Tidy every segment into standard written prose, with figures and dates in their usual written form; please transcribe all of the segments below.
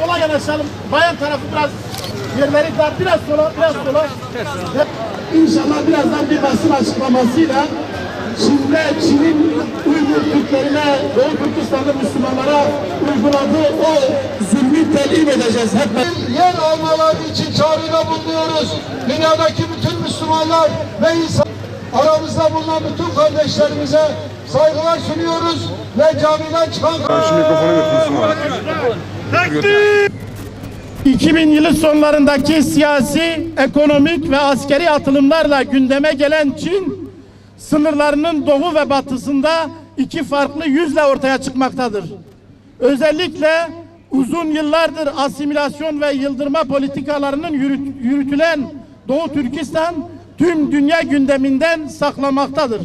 sola yanaşalım. Bayan tarafı biraz yerleri dar. Biraz sola, biraz sola. İnşallah birazdan bir basın açıklamasıyla Çin'in Uygur Türklerine, Doğu Türkistan'da Müslümanlara uyguladığı o zulmü telif edeceğiz. Yer almaları için çağrıda bulunuyoruz. Dünyadaki bütün Müslümanlar ve insan aramızda bulunan bütün kardeşlerimize saygılar sunuyoruz ve camiden çıkan... Şu mikrofonu götürsün. 2000 yılı sonlarındaki siyasi, ekonomik ve askeri atılımlarla gündeme gelen Çin, sınırlarının doğu ve batısında iki farklı yüzle ortaya çıkmaktadır. Özellikle uzun yıllardır asimilasyon ve yıldırma politikalarının yürütülen Doğu Türkistan tüm dünya gündeminden saklamaktadır.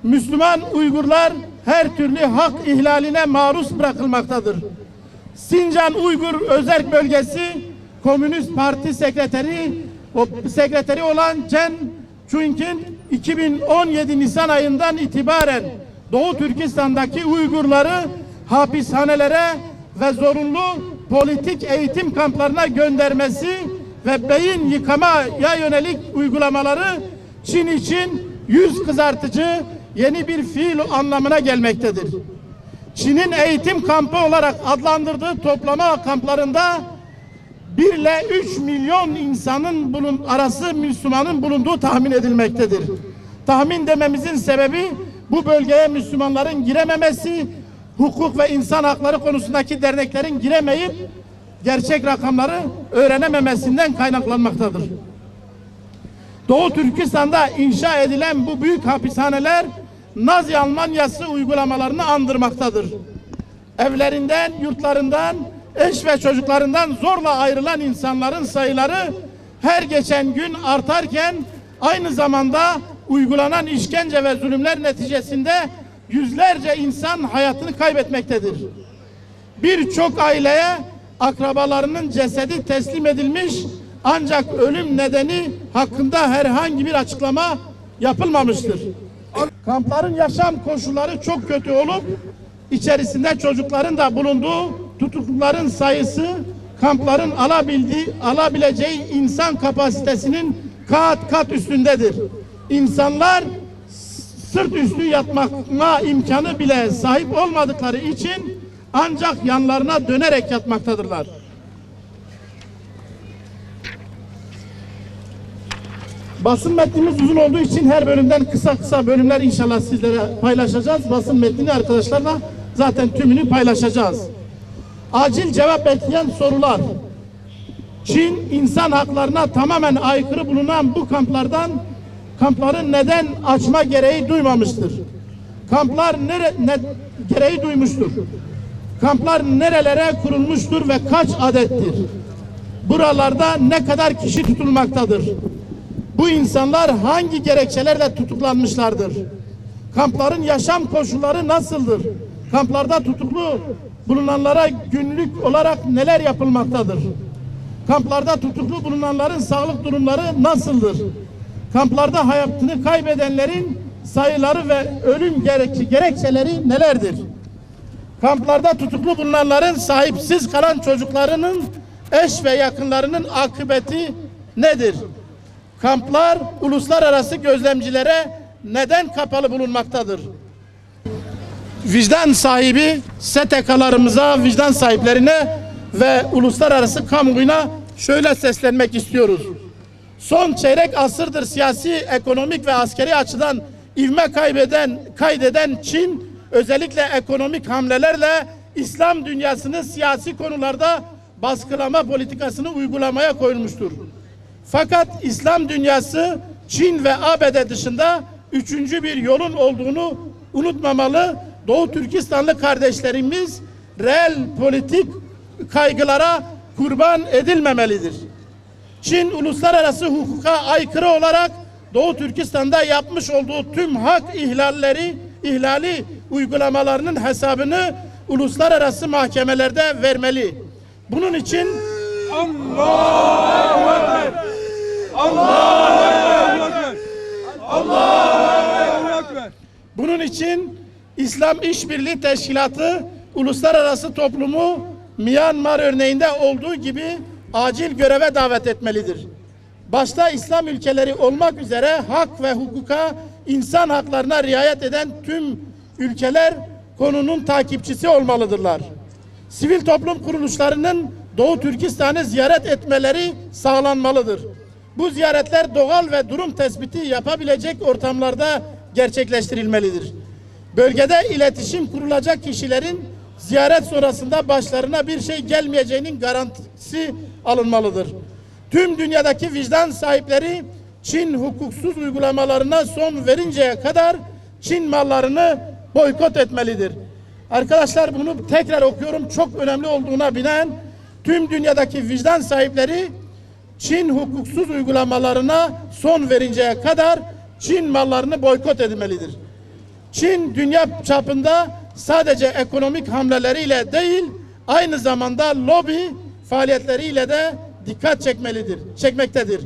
Müslüman Uygurlar her türlü hak ihlaline maruz bırakılmaktadır. Sincan Uygur Özerk Bölgesi Komünist Parti sekreteri olan Chen Chunkin 2017 Nisan ayından itibaren Doğu Türkistan'daki Uygurları hapishanelere ve zorunlu politik eğitim kamplarına göndermesi ve beyin yıkamaya yönelik uygulamaları Çin için yüz kızartıcı yeni bir fiil anlamına gelmektedir. Çin'in eğitim kampı olarak adlandırdığı toplama kamplarında 1 ile 3 milyon insanın arası Müslümanın bulunduğu tahmin edilmektedir. Tahmin dememizin sebebi bu bölgeye Müslümanların girememesi, hukuk ve insan hakları konusundaki derneklerin giremeyip gerçek rakamları öğrenememesinden kaynaklanmaktadır. Doğu Türkistan'da inşa edilen bu büyük hapishaneler Nazi Almanyası uygulamalarını andırmaktadır. Evlerinden, yurtlarından, eş ve çocuklarından zorla ayrılan insanların sayıları her geçen gün artarken aynı zamanda uygulanan işkence ve zulümler neticesinde yüzlerce insan hayatını kaybetmektedir. Birçok aileye akrabalarının cesedi teslim edilmiş ancak ölüm nedeni hakkında herhangi bir açıklama yapılmamıştır. Kampların yaşam koşulları çok kötü olup içerisinde çocukların da bulunduğu tutukluların sayısı kampların alabileceği insan kapasitesinin kat üstündedir. İnsanlar sırt üstü yatma imkanı bile sahip olmadıkları için ancak yanlarına dönerek yatmaktadırlar. Basın metnimiz uzun olduğu için her bölümden kısa bölümler inşallah sizlere paylaşacağız. Basın metnini arkadaşlarla zaten tümünü paylaşacağız. Acil cevap bekleyen sorular. Çin insan haklarına tamamen aykırı bulunan bu kampların neden açma gereği duymamıştır? Kamplar gereği duymuştur? Kamplar nerelere kurulmuştur ve kaç adettir? Buralarda ne kadar kişi tutulmaktadır? Bu insanlar hangi gerekçelerle tutuklanmışlardır? Kampların yaşam koşulları nasıldır? Kamplarda tutuklu bulunanlara günlük olarak neler yapılmaktadır? Kamplarda tutuklu bulunanların sağlık durumları nasıldır? Kamplarda hayatını kaybedenlerin sayıları ve ölüm gerekçeleri nelerdir? Kamplarda tutuklu bulunanların sahipsiz kalan çocuklarının eş ve yakınlarının akıbeti nedir? Kamplar uluslararası gözlemcilere neden kapalı bulunmaktadır? Vicdan sahibi STK'larımıza, vicdan sahiplerine ve uluslararası kamuoyuna şöyle seslenmek istiyoruz. Son çeyrek asırdır siyasi, ekonomik ve askeri açıdan ivme kaydeden Çin, özellikle ekonomik hamlelerle İslam dünyasını siyasi konularda baskılama politikasını uygulamaya koyulmuştur. Fakat İslam dünyası Çin ve ABD dışında üçüncü bir yolun olduğunu unutmamalı. Doğu Türkistanlı kardeşlerimiz reel politik kaygılara kurban edilmemelidir. Çin uluslararası hukuka aykırı olarak Doğu Türkistan'da yapmış olduğu tüm hak ihlali uygulamalarının hesabını uluslararası mahkemelerde vermeli. Bunun için Allahu Ekber! Allahu Ekber! Allahu Ekber! Bunun için İslam İşbirliği Teşkilatı uluslararası toplumu Myanmar örneğinde olduğu gibi acil göreve davet etmelidir. Başta İslam ülkeleri olmak üzere hak ve hukuka, insan haklarına riayet eden tüm ülkeler konunun takipçisi olmalıdırlar. Sivil toplum kuruluşlarının Doğu Türkistan'ı ziyaret etmeleri sağlanmalıdır. Bu ziyaretler doğal ve durum tespiti yapabilecek ortamlarda gerçekleştirilmelidir. Bölgede iletişim kurulacak kişilerin ziyaret sonrasında başlarına bir şey gelmeyeceğinin garantisi alınmalıdır. Tüm dünyadaki vicdan sahipleri Çin hukuksuz uygulamalarına son verinceye kadar Çin mallarını boykot etmelidir. Arkadaşlar bunu tekrar okuyorum, çok önemli olduğuna binaen tüm dünyadaki vicdan sahipleri Çin hukuksuz uygulamalarına son verinceye kadar Çin mallarını boykot etmelidir. Çin dünya çapında sadece ekonomik hamleleriyle değil, aynı zamanda lobi faaliyetleriyle de dikkat çekmektedir.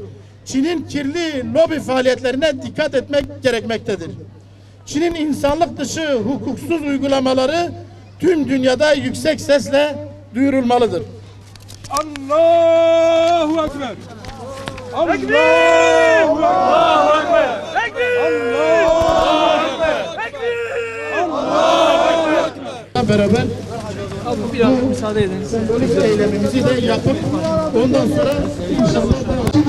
Çin'in kirli lobi faaliyetlerine dikkat etmek gerekmektedir. Çin'in insanlık dışı hukuksuz uygulamaları tüm dünyada yüksek sesle duyurulmalıdır. Allahu Ekber. Allahu Ekber. Allahu Ekber. Beraber Biraz müsaade ediniz. sembolik eylemimizi de yapıp ondan sonra inşallah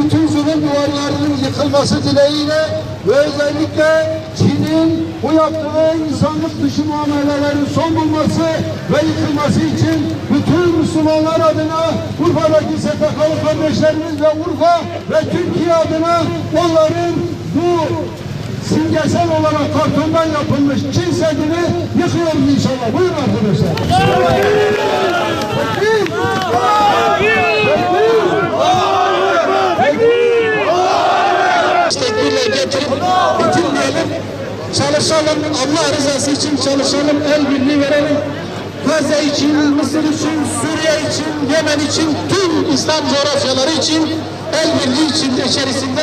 Bütün zulüm duvarlarının yıkılması dileğiyle ve özellikle Çin'in bu yaptığı insanlık dışı muamelelerin son bulması ve yıkılması için bütün Müslümanlar adına Urfa'daki STK'lı kardeşlerimiz ve Urfa ve Türkiye adına onların bu simgesel olarak kartondan yapılmış Çin Seddi'ni yıkıyoruz inşallah. Buyurun arkadaşlar. tedbirle getirip bitirmeyelim. Çalışalım. Allah rızası için çalışalım. El birliği verelim. Gazze için, Mısır için, Suriye için, Yemen için, tüm İslam coğrafyaları için el birliği içerisinde